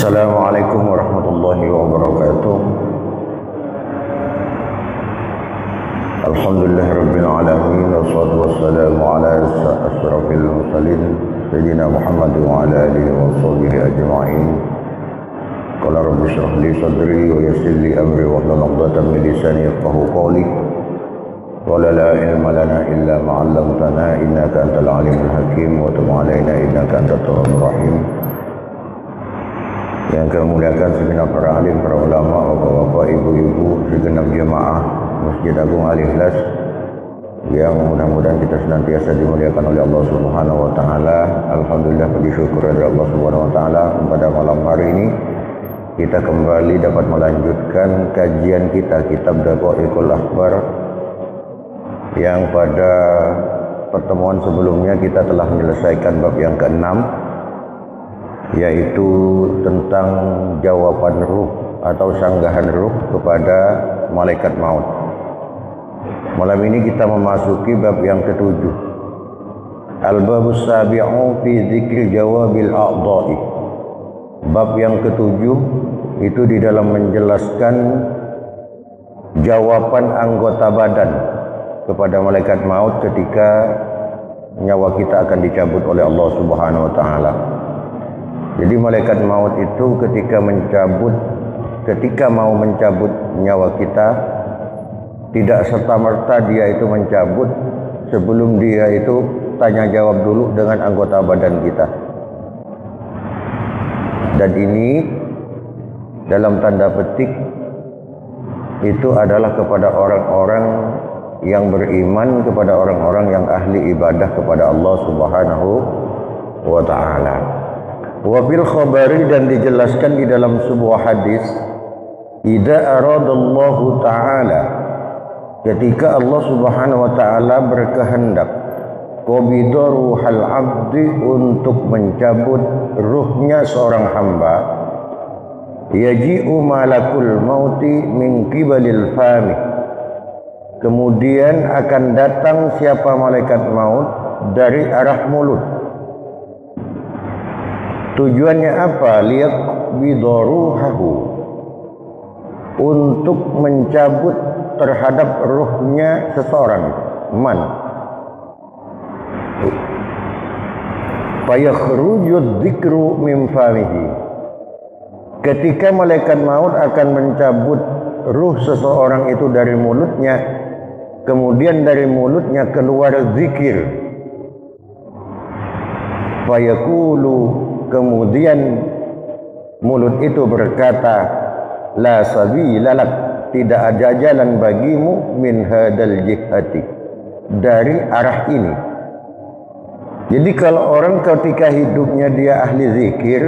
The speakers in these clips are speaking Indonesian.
Assalamualaikum warahmatullahi wabarakatuh. Alhamdulillah rabbil alamin, wassalatu wassalamu ala asyrafil mursalin sayyidina Muhammad wa ala alihi wa sahbihi ajma'in. Qala rabbi shrah li sadri wa yassir li amri wa hlul 'uqdatam min lisani yafqahu qawli. Qala la ilma lana illa ma 'allamtana innaka antal alimul hakim wa tub 'alaina innaka antat tawwabur rahim. Yang kami muliakan segenap para alim, para ulama, bapak-bapak, ibu-ibu, segenap jemaah Masjid Agung Al-Ikhlas yang mudah-mudahan kita senantiasa dimuliakan oleh Allah Subhanahu wa taala. Alhamdulillah, puji syukur kepada Allah Subhanahu wa taala, pada malam hari ini kita kembali dapat melanjutkan kajian kita kitab Daqaiqul Akhbar yang pada pertemuan sebelumnya kita telah menyelesaikan bab yang ke-6, yaitu tentang jawaban ruh atau sanggahan ruh kepada malaikat maut. Malam ini kita memasuki bab yang ke-7, Al-Babus Sabi'u fi Dzikri Jawabil A'dha'i. Bab yang ke-7 itu di dalam menjelaskan jawaban anggota badan kepada malaikat maut ketika nyawa kita akan dicabut oleh Allah Subhanahu wa taala. Jadi malaikat maut itu ketika mau mencabut nyawa kita, tidak serta-merta dia itu mencabut sebelum dia itu tanya jawab dulu dengan anggota badan kita. Dan ini dalam tanda petik itu adalah kepada orang-orang yang beriman, kepada orang-orang yang ahli ibadah kepada Allah Subhanahu wa taala. Wabil khabari, dan dijelaskan di dalam sebuah hadis, idza aradallahu ta'ala, ketika Allah Subhanahu wa taala berkehendak, qabida ruhal abdi, untuk mencabut ruhnya seorang hamba, yaji'u malakul mauti min qibalil fami, kemudian akan datang siapa malaikat maut dari arah mulut. Tujuannya apa? Liyaqbidaruhahu, untuk mencabut terhadap ruhnya seseorang. Man fayakhruju dzikru min famihi, ketika malaikat maut akan mencabut ruh seseorang itu dari mulutnya, kemudian dari mulutnya keluar zikir. Fayaqulu, kemudian mulut itu berkata, la sabila lak, tidak ada jalan bagimu, min hadal jihati, dari arah ini. Jadi kalau orang ketika hidupnya dia ahli zikir,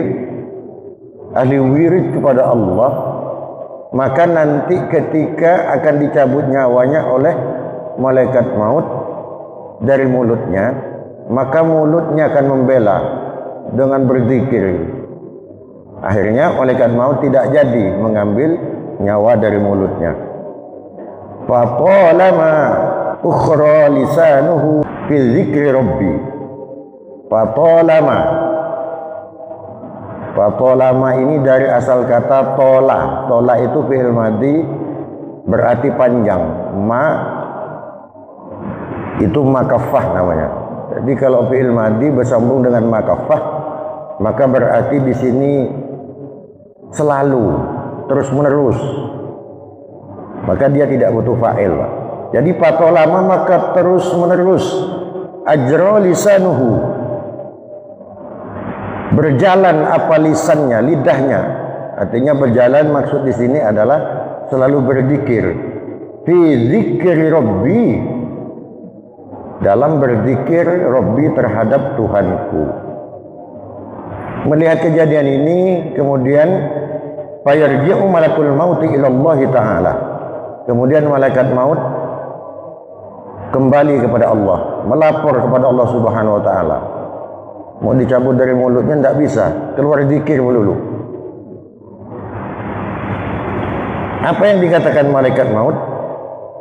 ahli wirid kepada Allah, maka nanti ketika akan dicabut nyawanya oleh malaikat maut dari mulutnya, maka mulutnya akan membela dengan berzikir. Akhirnya malaikat maut tidak jadi mengambil nyawa dari mulutnya. Fatalama ukhra lisanuhu fi dzikri rabbi. Fatalama ini dari asal kata tola. Tola itu fi'il madhi, berarti panjang. Ma itu makafah namanya. Jadi kalau fi'il madhi bersambung dengan makafah, maka berarti di sini selalu, terus menerus. Maka dia tidak butuh fa'il, Pak. Jadi patolama, maka terus menerus. Ajra lisanuhu, berjalan apa lisannya, lidahnya. Artinya berjalan, maksud di sini adalah selalu berzikir. Fi dzikri rabbi, dalam berzikir Rabbi, terhadap Tuhanku. Melihat kejadian ini, kemudian fayarji'u malakul mauti ila Allah ta'ala, kemudian malaikat maut kembali kepada Allah, melapor kepada Allah Subhanahu wa taala. Mau dicabut dari mulutnya tidak bisa, keluar zikir dulu. Apa yang dikatakan malaikat maut?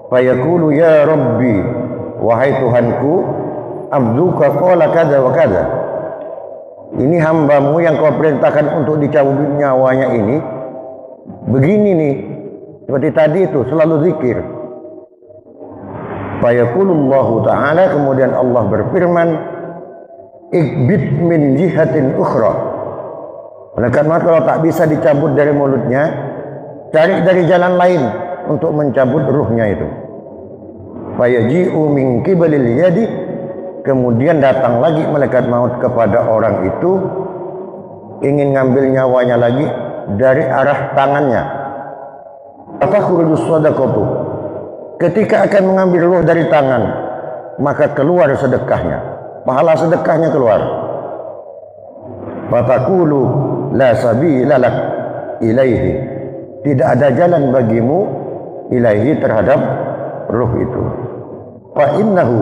Fayaqulu ya Rabbi, wahai Tuhanku, abduka qala kada wa kada, ini hambamu yang kau perintahkan untuk dicabut nyawanya ini begini nih, seperti tadi itu selalu zikir. Fayaqulullahu ta'ala, kemudian Allah berfirman, ikbit min jihatin ukhra. Oleh karena kalau tak bisa dicabut dari mulutnya, cari dari jalan lain untuk mencabut ruhnya itu. Fayaji'u min qibalil yadi, kemudian datang lagi malaikat maut kepada orang itu, ingin ngambil nyawanya lagi dari arah tangannya. Fatahurujus sadaqatu, ketika akan mengambil ruh dari tangan, maka keluar sedekahnya, pahala sedekahnya keluar. Fataqulu la sabila lak ilaihi, tidak ada jalan bagimu ilaihi terhadap ruh itu. Fa innahu,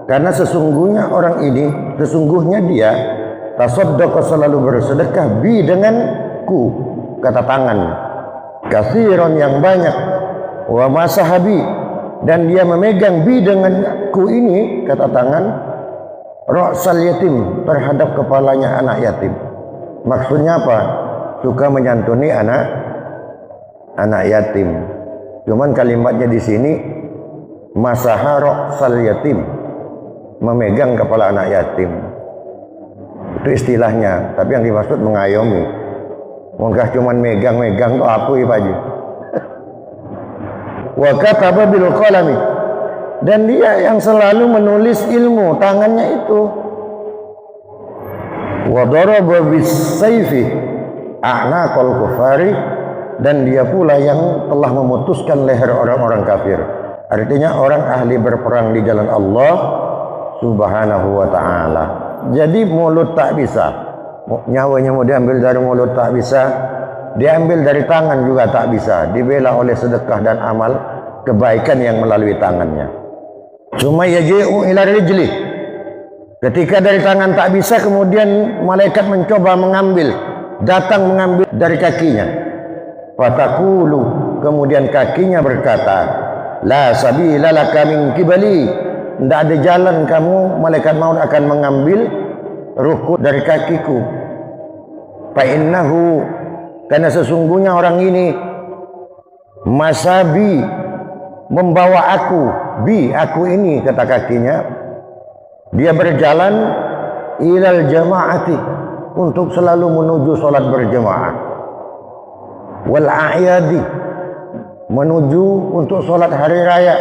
karena sesungguhnya orang ini, sesungguhnya dia tasaddaqa, selalu bersedekah, bi denganku, kata tangan, katsiran yang banyak, wa masahabi, dan dia memegang bi denganku ini, kata tangan, ra'sal yatim, terhadap kepalanya anak yatim. Maksudnya apa? Suka menyantuni anak yatim. Cuman kalimatnya di sini masaha ra'sal yatim, memegang kepala anak yatim. Itu istilahnya, tapi yang dimaksud mengayomi. Mungkah cuman megang-megang tuh apa ya Pak Haji? Wa kataba bil qalami, dan dia yang selalu menulis ilmu, tangannya itu. Wa daraba bis sayfi a'naqal kufari, dan dia pula yang telah memutuskan leher orang-orang kafir. Artinya orang ahli berperang di jalan Allah Subhanahu wa ta'ala. Jadi mulut tak bisa, nyawanya mau diambil dari mulut tak bisa, diambil dari tangan juga tak bisa, dibela oleh sedekah dan amal kebaikan yang melalui tangannya. Cuma yaji'u ila rijli, ketika dari tangan tak bisa, kemudian malaikat mencoba mengambil, datang mengambil dari kakinya. Fataqulu, kemudian kakinya berkata, la sabila laka min qibali, tidak ada jalan kamu, malaikat maut akan mengambil ruhku dari kakiku. Fa innahu, karena sesungguhnya orang ini, masabi, membawa aku, bi, aku ini, kata kakinya, dia berjalan ilal jamaati, untuk selalu menuju sholat berjamaah, wal a'yadi, menuju untuk sholat hari raya,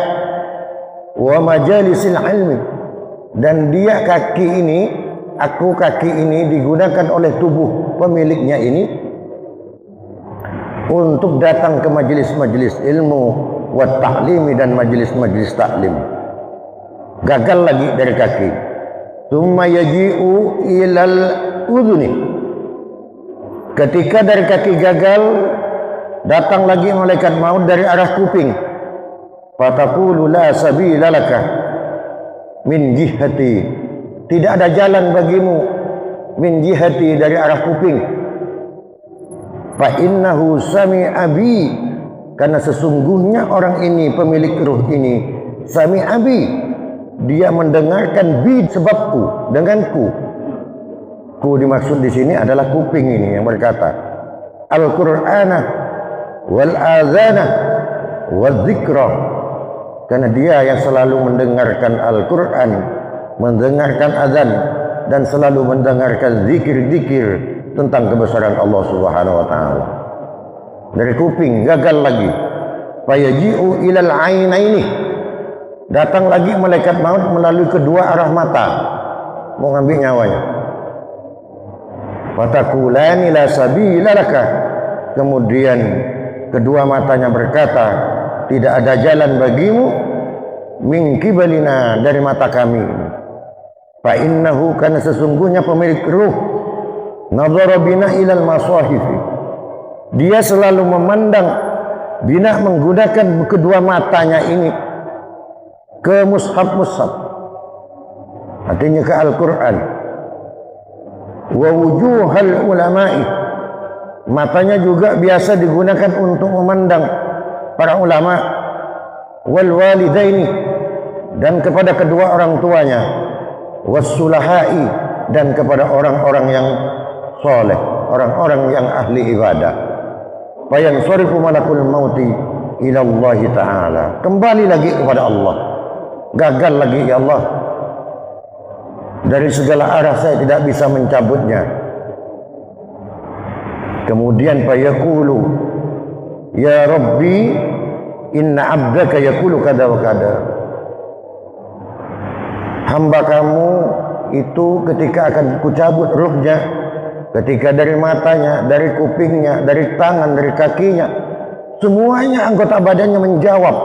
wa majalisil ilmi, dan dia kaki ini, aku kaki ini digunakan oleh tubuh pemiliknya ini untuk datang ke majelis-majelis ilmu, wa ta'limi, dan majelis-majelis taklim. Gagal lagi dari kaki. Tsumma yaji'u ilal udhuni, ketika dari kaki gagal, datang lagi malaikat maut dari arah kuping. Fataqulu la sabila laka min jihati, tidak ada jalan bagimu, min jihati, dari arah kuping. Fa innahu sami'a bi, karena sesungguhnya orang ini, pemilik ruh ini, sami'a bi, dia mendengarkan bi, sebabku, denganku. Ku dimaksud di sini adalah kuping ini yang berkata, Al-Qur'ana wal azana wal dzikra, karena dia yang selalu mendengarkan Al-Quran, mendengarkan azan, dan selalu mendengarkan zikir-zikir tentang kebesaran Allah Subhanahu wa ta'ala. Dari kuping gagal lagi. Fayaji'u ilal ainaini, datang lagi malaikat maut melalui kedua arah mata, mau ngambil nyawanya. Fatakulani la sabila laka, kemudian kedua matanya berkata, tidak ada jalan bagimu, min qibalina, dari mata kami. Fa innahu, karena sesungguhnya pemilik ruh, nadhara bina ilal masahifi, dia selalu memandang, bina, menggunakan kedua matanya ini ke mushaf-mushaf, artinya ke Al-Quran. Wa wujuhal ulama'i, matanya juga biasa digunakan untuk memandang para ulama, wal walidaini, dan kepada kedua orang tuanya, wassulahai, dan kepada orang-orang yang soleh, orang-orang yang ahli ibadah. Fayansarifu malakul mauti ila Allah Ta'ala. Kembali lagi kepada Allah. Gagal lagi, ya Allah. Dari segala arah saya tidak bisa mencabutnya. Kemudian fayaqulu, ya Rabbi, inna abdaka yaqulu kada wa kada. Hamba kamu itu ketika akan kucabut ruhnya, ketika dari matanya, dari kupingnya, dari tangan, dari kakinya, semuanya anggota badannya menjawab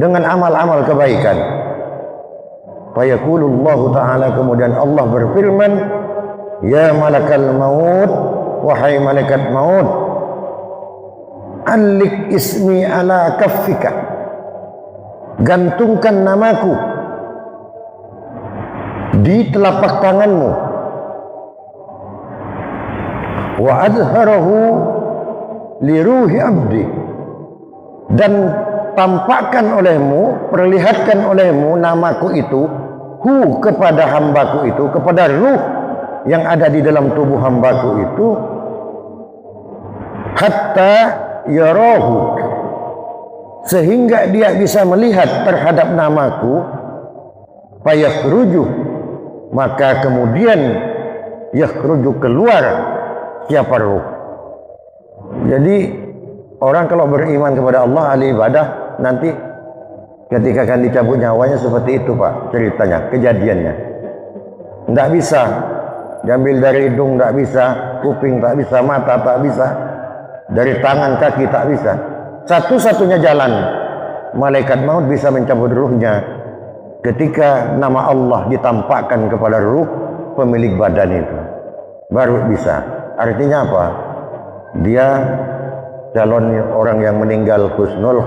dengan amal-amal kebaikan. Fayaqulullahu ta'ala, kemudian Allah berfirman, ya malakal maut, wahai malaikat maut, allik ismi ala kaffika, gantungkan namaku di telapak tanganmu, wa adharahu li ruhi abdi, dan tampakkan olehmu, perlihatkan olehmu namaku itu, hu, kepada hambaku itu, kepada ruh yang ada di dalam tubuh hambaku itu, hatta yarahu, sehingga dia bisa melihat terhadap namaku, fayakhruju, maka kemudian yakhruju, keluar siapa ruh. Jadi orang kalau beriman kepada Allah, ahli ibadah, nanti ketika akan dicabut nyawanya seperti itu Pak ceritanya, kejadiannya. Tidak bisa diambil dari hidung, tidak bisa, kuping tak bisa, mata tak bisa, dari tangan kaki tak bisa. Satu-satunya jalan malaikat maut bisa mencabut ruhnya ketika nama Allah ditampakkan kepada ruh pemilik badan itu, baru bisa. Artinya apa? Dia calon orang yang meninggal husnul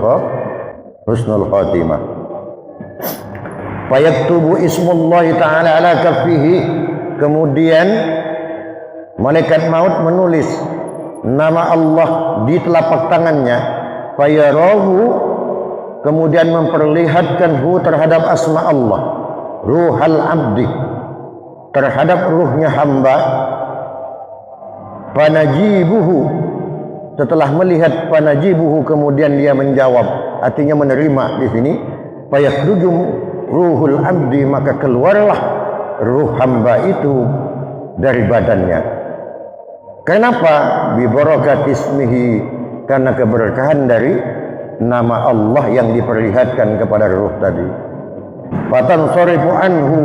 khatimah. Fayaktubu ismullahi ta'ala ala kaffihi, kemudian malaikat maut menulis nama Allah di telapak tangannya. Fayarahu, kemudian memperlihatkan hu terhadap asma Allah, ruhal abdi, terhadap ruhnya hamba. Panajibuhu, setelah melihat panajibuhu kemudian dia menjawab, artinya menerima di sini. Fayakhruju ruhul abdi, maka keluarlah ruh hamba itu dari badannya. Kenapa? Bi barakati ismihi, karena keberkahan dari nama Allah yang diperlihatkan kepada ruh tadi. Fatansarifu anhu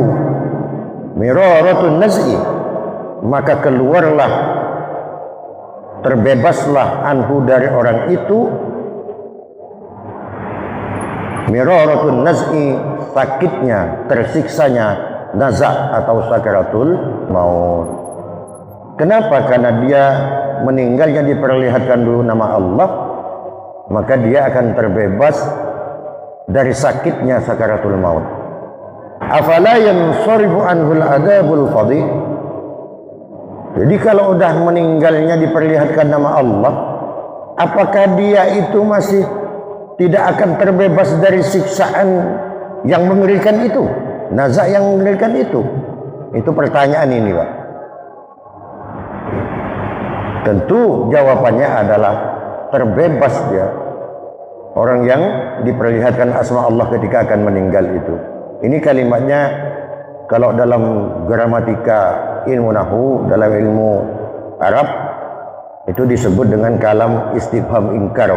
miraratun naz'i, maka keluarlah, terbebaslah anhu dari orang itu, miraratun naz'i, sakitnya, tersiksanya naza' atau sakaratul maut. Kenapa? Karena dia meninggalnya diperlihatkan dulu nama Allah, maka dia akan terbebas dari sakitnya sakaratul maut. Afala yansarifu anhul adabul fadhi, jadi kalau udah meninggalnya diperlihatkan nama Allah, apakah dia itu masih tidak akan terbebas dari siksaan yang mengerikan itu, nazak yang mengerikan itu? Itu pertanyaan ini Pak. Tentu jawabannya adalah terbebas dia, orang yang diperlihatkan asma Allah ketika akan meninggal itu. Ini kalimatnya kalau dalam gramatika ilmu nahu, dalam ilmu Arab itu disebut dengan kalam istifham ingkar.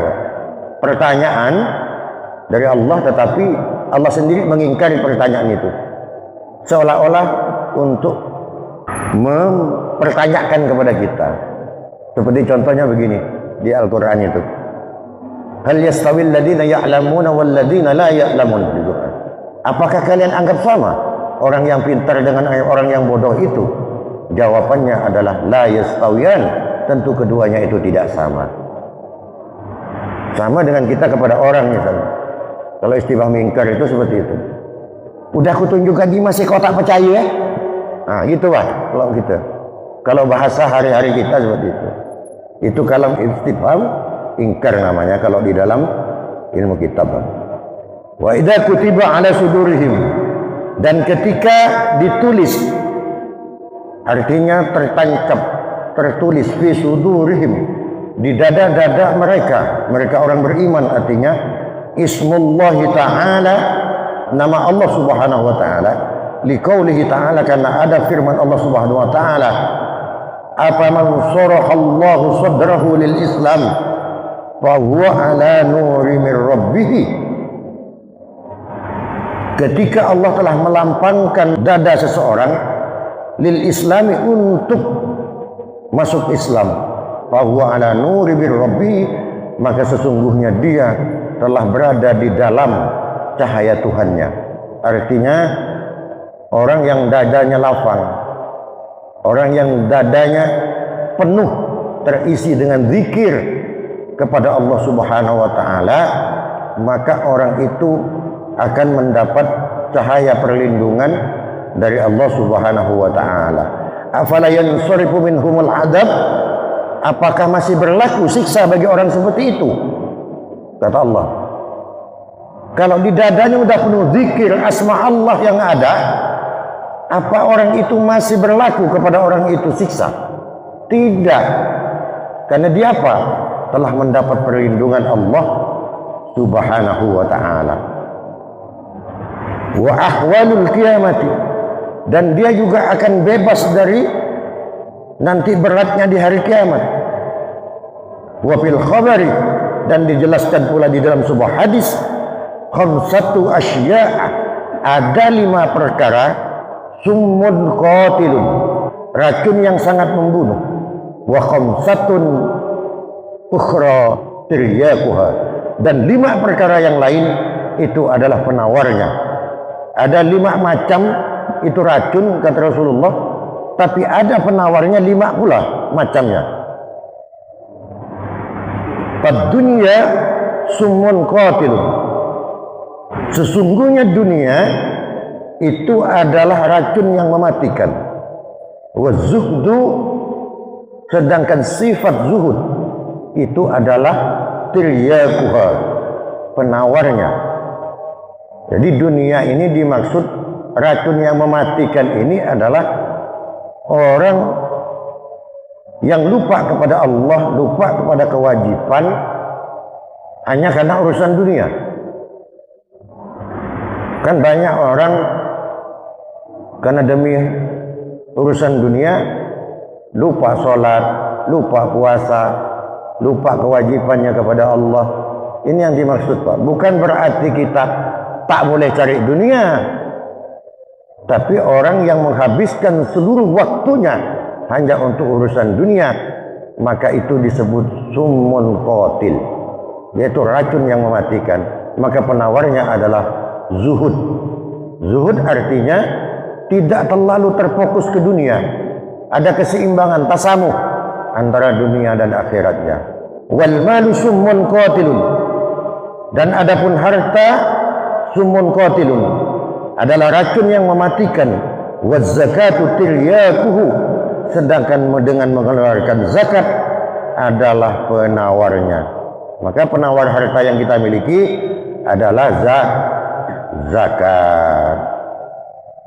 Pertanyaan dari Allah, tetapi Allah sendiri mengingkari pertanyaan itu, seolah-olah untuk mempertanyakan kepada kita. Seperti contohnya begini di Al-Quran itu, hal yastawil ladina ya'lamuna wal ladina la ya'lamun. Apakah kalian anggap sama orang yang pintar dengan orang yang bodoh itu? Jawabannya adalah la yastawiyan, tentu keduanya itu tidak sama. Sama dengan kita kepada orang misalnya. Kalau istifham ingkar itu seperti itu. Udah aku tunjukkan di masih kau tak percaya ya? Nah gitu Pak, kalau gitu. Kalau bahasa hari-hari kita seperti itu. Itu kalam istifham ingkar namanya kalau di dalam ilmu kitab. Wa idza kutiba ala sudurihim, dan ketika ditulis Artinya tertancap, tertulis fi sudurihim, di dada-dada mereka orang beriman. Artinya ismullahi ta'ala, nama Allah subhanahu wa ta'ala, liqaulihi ta'ala, karena ada firman Allah subhanahu wa ta'ala, afaman sarahallahu sadrahu lil islam fa huwa ala nuri min rabbih. Ketika Allah telah melampangkan dada seseorang lil islami, untuk masuk Islam, fa huwa ala nuri min rabbih, maka sesungguhnya dia telah berada di dalam cahaya Tuhannya. Artinya orang yang dadanya lapang, orang yang dadanya penuh terisi dengan zikir kepada Allah Subhanahu wa taala, maka orang itu akan mendapat cahaya perlindungan dari Allah Subhanahu wa taala. Afala yansarifu minhumul adab, apakah masih berlaku siksa bagi orang seperti itu? Kata Allah, kalau di dadanya udah penuh zikir asma Allah yang ada, apa orang itu masih berlaku kepada orang itu siksa? Tidak. Karena dia apa? Telah mendapat perlindungan Allah Subhanahu wa ta'ala. Wa ahwalul qiyamati, dan dia juga akan bebas dari nanti beratnya di hari kiamat. Wa fil khabari, dan dijelaskan pula di dalam sebuah hadis, khamsatu asya'a, ada 5 perkara, summun qatilun, racun yang sangat membunuh, wa khamsatun ukhra tiryaquha, dan 5 perkara yang lain itu adalah penawarnya. Ada 5 macam itu racun kata Rasulullah, tapi ada penawarnya 5 pula macamnya. Pad dunya summun qatilun, sesungguhnya dunia itu adalah racun yang mematikan. Wa zuhdu, sedangkan sifat zuhud itu adalah tiryaquha, penawarnya. Jadi dunia ini dimaksud racun yang mematikan ini adalah orang yang lupa kepada Allah, lupa kepada kewajiban hanya karena urusan dunia. Kan banyak orang karena demi urusan dunia lupa sholat, lupa puasa, lupa kewajibannya kepada Allah. Ini yang dimaksud, Pak. Bukan berarti kita tak boleh cari dunia, tapi orang yang menghabiskan seluruh waktunya hanya untuk urusan dunia, maka itu disebut summun qatil, yaitu racun yang mematikan. Maka penawarnya adalah zuhud. Zuhud artinya tidak terlalu terfokus ke dunia, ada keseimbangan, tasamuh antara dunia dan akhiratnya. Wal malu summun qatilun, dan adapun harta summun qatilun adalah racun yang mematikan. Waz zakatu tiryaquhu, sedangkan dengan mengeluarkan zakat adalah penawarnya. Maka penawar harta yang kita miliki adalah zakat.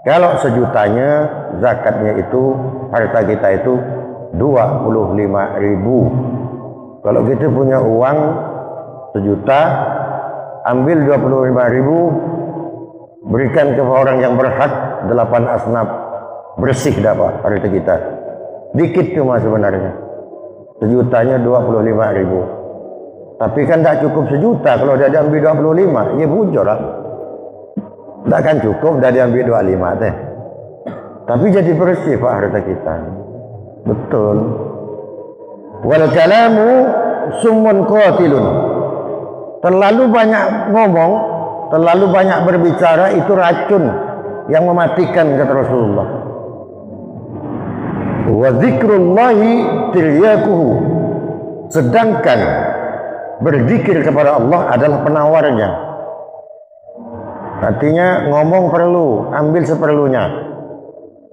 Kalau sejutanya, zakatnya itu, harta kita itu 25.000. Kalau kita punya uang 1 juta, ambil 25.000, berikan ke orang yang berhak 8 asnaf, bersih dapat harta kita. Dikit cuma sebenarnya, sejutanya 25.000. Tapi kan tak cukup 1 juta kalau dia diambil 25, ya bujur lah. Tak kan cukup dah diambil 25 teh. Tapi jadi bersih Pak harta kita. Betul. Wal kalamu summun qatilun, terlalu banyak ngomong, terlalu banyak berbicara itu racun yang mematikan kata Rasulullah. Wa dzikrullahi tiryaquhu, sedangkan berzikir kepada Allah adalah penawarnya. Artinya ngomong perlu, ambil seperlunya.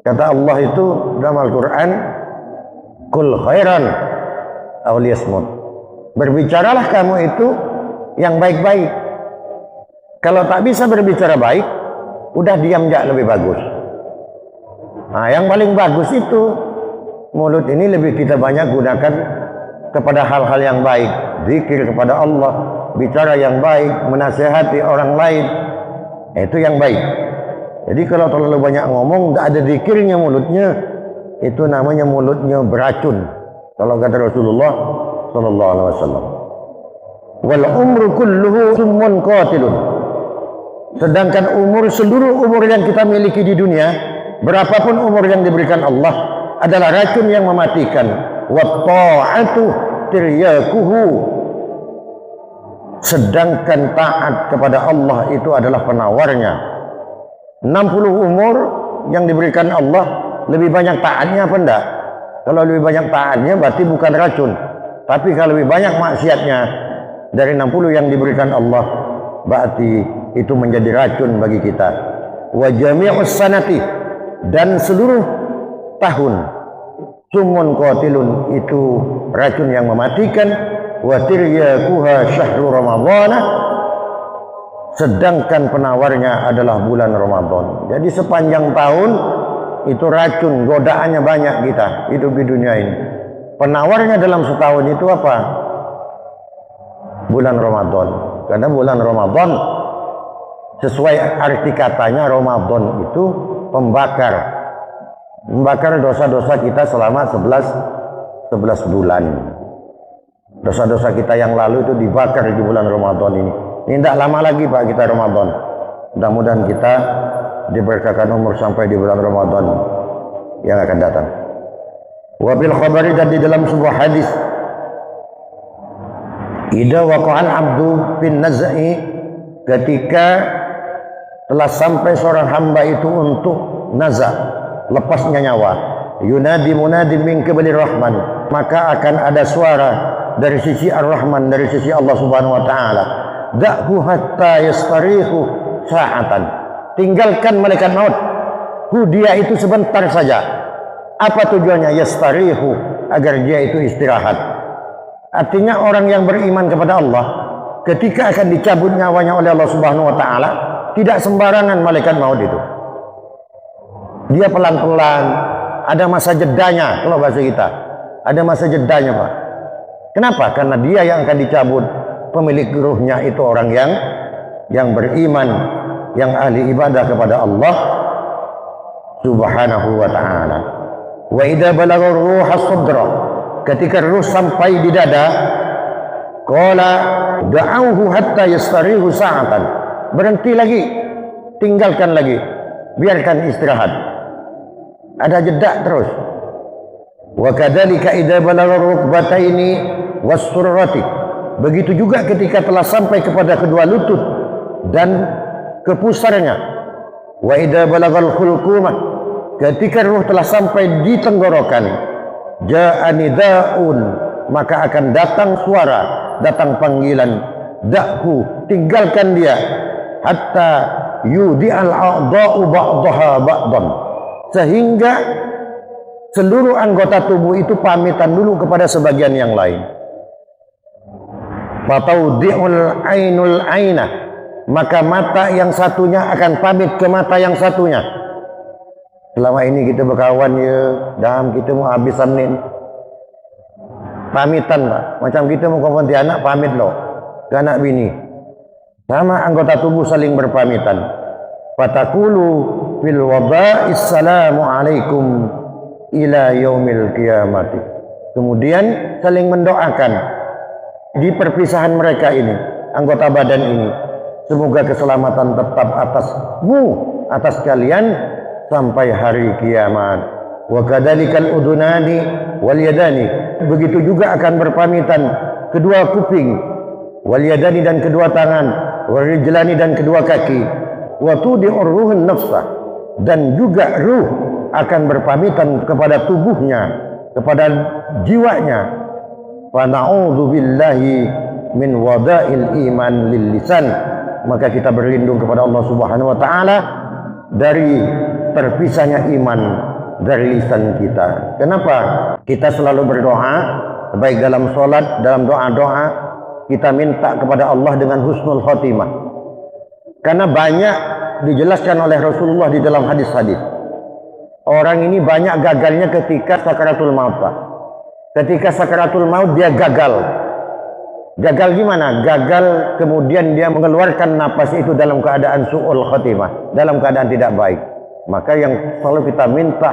Kata Allah itu dalam Al-Quran, kul khairan aw liyasmut, berbicaralah kamu itu yang baik-baik. Kalau tak bisa berbicara baik, udah diam aja lebih bagus. Nah, yang paling bagus itu mulut ini lebih kita banyak gunakan kepada hal-hal yang baik, zikir kepada Allah, bicara yang baik, menasihati orang lain, itu yang baik. Jadi kalau terlalu banyak ngomong, tidak ada zikirnya mulutnya, itu namanya mulutnya beracun. Kalau kata Rasulullah Sallallahu Alaihi Wasallam, wal umru kulluhu summun qatilun. Sedangkan seluruh umur yang kita miliki di dunia, berapapun umur yang diberikan Allah, adalah racun yang mematikan. Wa ta'atu tiryakuhu. Sedangkan taat kepada Allah itu adalah penawarnya. 60 umur yang diberikan Allah, lebih banyak taatnya apa enggak? Kalau lebih banyak taatnya berarti bukan racun. Tapi kalau lebih banyak maksiatnya dari 60 yang diberikan Allah, berarti itu menjadi racun bagi kita. Wa jami'us sanati, dan seluruh tahun, sumun qatilun, itu racun yang mematikan. Wa tiryakuha syahru ramadhana, sedangkan penawarnya adalah bulan Ramadan. Jadi sepanjang tahun itu racun, godaannya banyak kita hidup di dunia ini. Penawarnya dalam setahun itu apa? Bulan Ramadan. Karena bulan Ramadan sesuai arti katanya, Ramadan itu pembakar. Membakar dosa-dosa kita selama 11 bulan. Dosa-dosa kita yang lalu itu dibakar di bulan Ramadan ini. Ini tidak lama lagi Pak kita Ramadan. Mudah-mudahan kita diberkakan umur sampai di bulan Ramadan yang akan datang. Wabil khabari, dan di dalam sebuah hadis, idza waqa'al abdu bin naz'i, ketika telah sampai seorang hamba itu untuk naza, lepasnya nyawa, yunadi munadi min qibalir rahman, maka akan ada suara dari sisi Ar-Rahman, dari sisi Allah Subhanahu wa taala, da'hu hatta yastarihu sa'atan, tinggalkan malaikat maut, dia itu sebentar saja. Apa tujuannya? Yastarihu, agar dia itu istirahat. Artinya orang yang beriman kepada Allah, ketika akan dicabut nyawanya oleh Allah Subhanahu wa taala, tidak sembarangan malaikat maut itu. Dia pelan-pelan, ada masa jedanya. Kalau bahasa kita, ada masa jedanya Pak. Kenapa? Karena dia yang akan dicabut, pemilik ruhnya itu orang yang beriman, yang ahli ibadah kepada Allah Subhanahu wa ta'ala. Wa idza balagha ruha sadra, ketika ruh sampai di dada, qala da'auhu hatta yastarihu sa'atan, berhenti lagi, tinggalkan lagi, biarkan istirahat, ada jeda terus. Wa kadzalika idza balagha rukbataini was-surrati, begitu juga ketika telah sampai kepada kedua lutut dan kepusarnya. Wa idza balagal khulqumah, ketika ruh telah sampai di tenggorokan, jaa nidaun, maka akan datang suara, datang panggilan, da'hu, tinggalkan dia, hatta yudi'al a'dha'u ba'daha ba'dan, sehingga seluruh anggota tubuh itu pamitan dulu kepada sebagian yang lain. Fataudi'ul ainul aina, maka mata yang satunya akan pamit ke mata yang satunya. Selama ini kita berkawan ya, dalam kita mau habis Senin, pamitan Pak. Macam kita mau ke Pontianak, pamit loh ke anak bini. Sama anggota tubuh saling berpamitan. Fatakulu fil wada'i assalamu alaikum ila yaumil qiyamati. Kemudian saling mendoakan di perpisahan mereka ini, anggota badan ini, semoga keselamatan tetap atasmu, atas kalian sampai hari kiamat. Wa kadzalikal udunani wal yadani, begitu juga akan berpamitan kedua kuping, wal yadani dan kedua tangan, wal rijlani dan kedua kaki, wa tudi'ur ruhun nafsa, dan juga ruh akan berpamitan kepada tubuhnya, kepada jiwanya. Fa na'udzu billahi min wada'il iman lil lisan, maka kita berlindung kepada Allah Subhanahu wa taala dari terpisahnya iman dari lisan kita. Kenapa? Kita selalu berdoa, baik dalam sholat, dalam doa-doa, kita minta kepada Allah dengan husnul khotimah. Karena banyak dijelaskan oleh Rasulullah di dalam hadis-hadis. Orang ini banyak gagalnya ketika sakaratul maut, Pak. Ketika sakaratul maut dia gagal. Gagal gimana? Gagal kemudian dia mengeluarkan napas itu dalam keadaan su'ul khotimah, dalam keadaan tidak baik. Maka yang selalu kita minta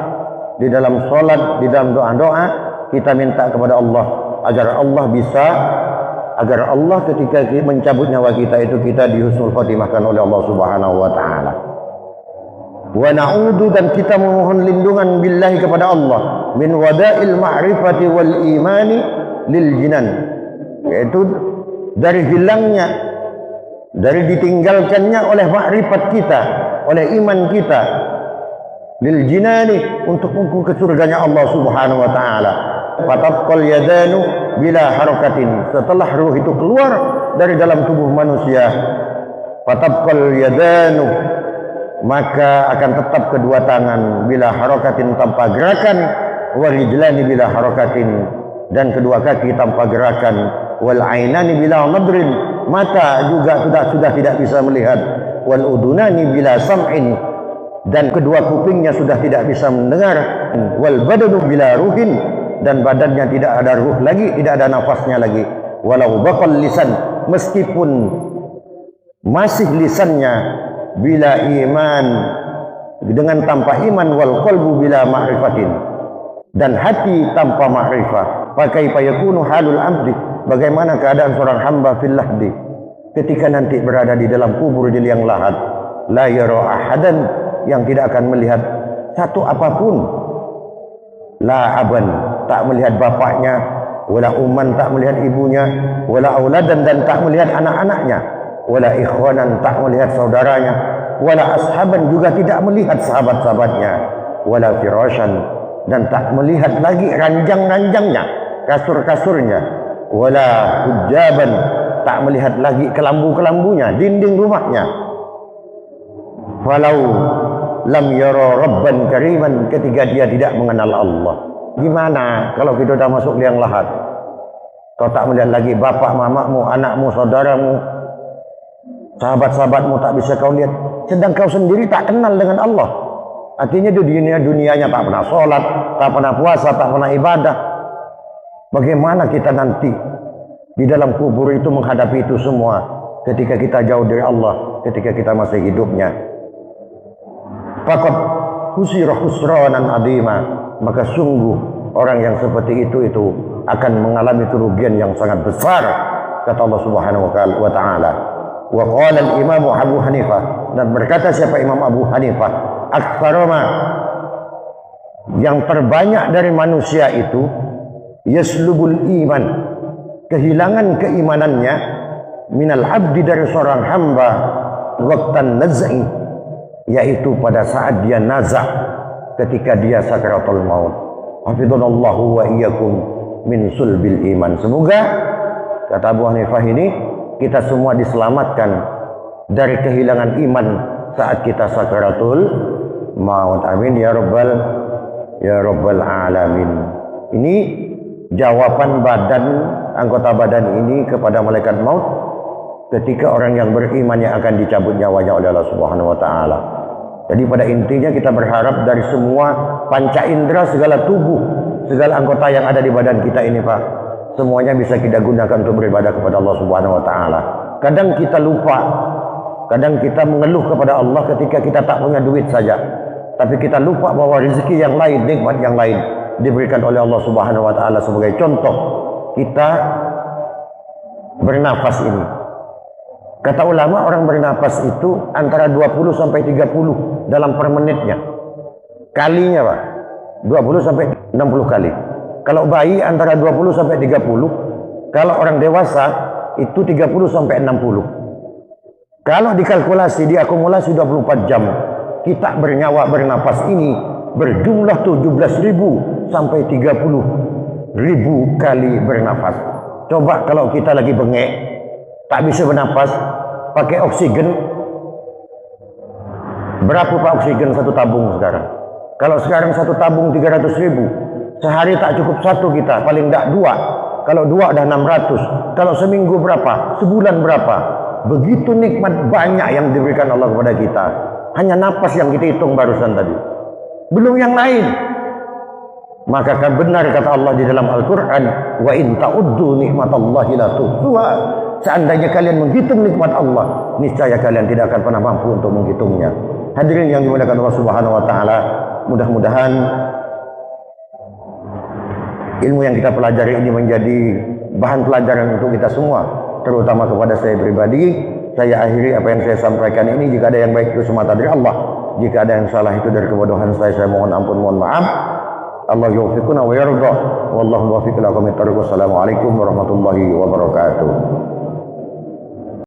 di dalam sholat, di dalam doa-doa, kita minta kepada Allah agar Allah ketika mencabut nyawa kita itu kita di husnul khotimahkan oleh Allah Subhanahu wa taala. Wa na'udzu, dan kita memohon lindungan billahi kepada Allah min wada'il ma'rifati wal imani lil jinan, yaitu dari hilangnya, dari ditinggalkannya oleh ma'rifat kita, oleh iman kita, lil jinani, untuk ke surganya Allah Subhanahu wa taala. Fatabqal yadanu bila harakatin, setelah ruh itu keluar dari dalam tubuh manusia, fatabqal yadanu, maka akan tetap kedua tangan, bila harakatin, tanpa gerakan, warijlani bila harakatin, dan kedua kaki tanpa gerakan, wal ainani bila nadrin, mata juga sudah tidak bisa melihat, wal udunani bila sam'in, dan kedua kupingnya sudah tidak bisa mendengar, wal badanu bila ruhin, dan badannya tidak ada ruh lagi, tidak ada nafasnya lagi, walau baqal lisan, meskipun masih lisannya, bila iman, dengan tanpa iman, wal qalbu bila ma'rifatin, dan hati tanpa ma'rifah. Fakaifa yakunu halul abdi, bagaimana keadaan seorang hamba fil lahdi, ketika nanti berada di dalam kubur di liang lahat, la yara ahadan, yang tidak akan melihat satu apapun, la aban, tak melihat bapaknya, wala umman, tak melihat ibunya, wala auladan, dan tak melihat anak-anaknya, wala ikhwanan, tak melihat saudaranya, wala ashaban, juga tidak melihat sahabat-sahabatnya, wala firashan, dan tak melihat lagi ranjang-ranjangnya, kasur-kasurnya, wala hujaban, tak melihat lagi kelambu-kelambunya, dinding rumahnya. Falau lam yara rabban kariman, ketika dia tidak mengenal Allah. Gimana kalau kita sudah masuk liang lahat, kau tak melihat lagi bapak, mamamu, anakmu, saudaramu, sahabat-sahabatmu tak bisa kau lihat, sedang kau sendiri tak kenal dengan Allah. Artinya di dunianya tak pernah sholat, tak pernah puasa, tak pernah ibadah. Bagaimana kita nanti di dalam kubur itu menghadapi itu semua, ketika kita jauh dari Allah, ketika kita masih hidupnya? Faqad husira husranan adima, maka sungguh orang yang seperti itu akan mengalami kerugian yang sangat besar, kata Allah Subhanahu wa taala. Wa qala al-Imam Abu Hanifah, dan berkata siapa Imam Abu Hanifah, aktsarama, yang terbanyak dari manusia itu, yaslubul iman, kehilangan keimanannya, minal abdi, dari seorang hamba, waqtan naz'i, yaitu pada saat dia nazak, ketika dia sakaratul maut. Hafidhunallahu wa iyyakum min sulbil iman. Semoga, kata Abu Hanifah ini, kita semua diselamatkan dari kehilangan iman saat kita sakaratul maut. Amin ya rabbal alamin. Ini jawaban anggota badan ini kepada malaikat maut ketika orang yang beriman yang akan dicabut nyawanya oleh Allah Subhanahu wa taala. Jadi pada intinya kita berharap dari semua panca indera, segala tubuh, segala anggota yang ada di badan kita ini, Pak, semuanya bisa kita gunakan untuk beribadah kepada Allah Subhanahu wa taala. Kadang kita lupa, kadang kita mengeluh kepada Allah ketika kita tak punya duit saja. Tapi kita lupa bahwa rezeki yang lain, nikmat yang lain diberikan oleh Allah Subhanahu wa taala. Sebagai contoh, kita bernafas ini. Kata ulama, orang bernafas itu antara 20 sampai 30 dalam per menitnya. Kalinya, Pak, 20 sampai 60 kali. Kalau bayi antara 20 sampai 30, kalau orang dewasa itu 30 sampai 60. Kalau dikalkulasi, diakumulasi 24 jam, kita bernyawa bernafas ini berjumlah 17.000 sampai 30.000 kali bernafas. Coba kalau kita lagi bengek, tak bisa bernafas, pakai oksigen. Berapa Pak oksigen satu tabung sekarang? Kalau sekarang satu tabung 300.000, sehari tak cukup satu kita, paling tidak 2. Kalau 2 dah 600. Kalau seminggu berapa? Sebulan berapa? Begitu nikmat banyak yang diberikan Allah kepada kita. Hanya napas yang kita hitung barusan tadi. belum yang lain. Maka kan benar kata Allah di dalam Al-Quran, wa in ta'uddu nikmatallahi la tuhsuha. Seandainya kalian menghitung nikmat Allah, niscaya kalian tidak akan pernah mampu untuk menghitungnya. Hadirin yang dimuliakan Allah Subhanahu wa taala, mudah-mudahan ilmu yang kita pelajari ini menjadi bahan pelajaran untuk kita semua, terutama kepada saya pribadi. Saya akhiri apa yang saya sampaikan ini. Jika ada yang baik itu semata dari Allah, jika ada yang salah itu dari kebodohan saya mohon ampun, mohon maaf. Allah yuwaffiquna wa yarda. Wallahu muwaffiq ila aqwamit thariq. Wassalamualaikum warahmatullahi wabarakatuh.